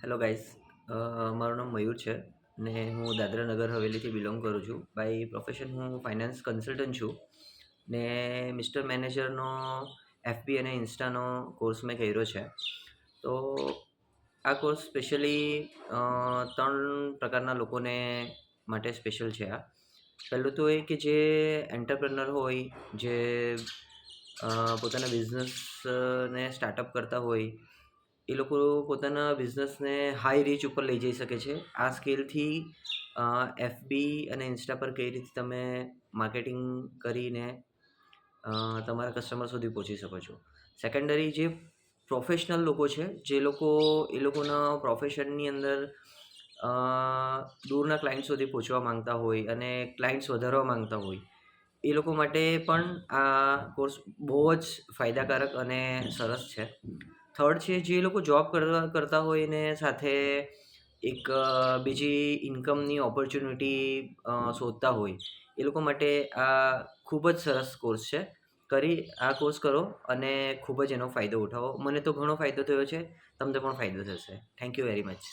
Hello guys, મારું નામ મયુર છે ને હું દાદરા નગર હવેલીથી બિલોંગ કરું છું. બાય પ્રોફેશન હું ફાઇનાન્સ કન્સલ્ટન્ટ છું ને મિસ્ટર મેનેજરનો એફબી અને ઇન્સ્ટાનો કોર્સ મેં કર્યો છે. તો આ કોર્સ સ્પેશિયલી 3 પ્રકારના લોકોને માટે સ્પેશિયલ છે. પહેલું તો એ કે જે એન્ટરપ્રેનર હોય, જે પોતાના બિઝનેસને સ્ટાર્ટઅપ કરતા હોય, એ લોકો પોતાના બિઝનેસને હાઈ રીચ ઉપર લઈ જઈ શકે છે. આ સ્કિલથી એફબી અને ઇન્સ્ટા પર કઈ રીતે તમે માર્કેટિંગ કરીને તમારા કસ્ટમર સુધી પહોંચી શકો છો. સેકન્ડરી જે પ્રોફેશનલ લોકો છે, જે લોકો એ લોકોના પ્રોફેશનની અંદર દૂરના ક્લાયન્ટ સુધી પહોંચવા માંગતા હોય અને ક્લાયન્ટ્સ વધારવા માંગતા હોય, એ લોકો માટે પણ આ કોર્સ બહુ જ ફાયદાકારક અને સરસ છે. થર્ડ છે જે લોકો જોબ કરતા હોય ને સાથે એક બીજી ઇન્કમની ઓપોર્ચ્યુનિટી શોધતા હોય, એ લોકો માટે આ ખૂબ જ સરસ કોર્સ છે. આ કોર્સ કરો અને ખૂબ જ એનો ફાયદો ઉઠાવો. મને તો ઘણો ફાયદો થયો છે, તમને પણ ફાયદો થશે. Thank you very much.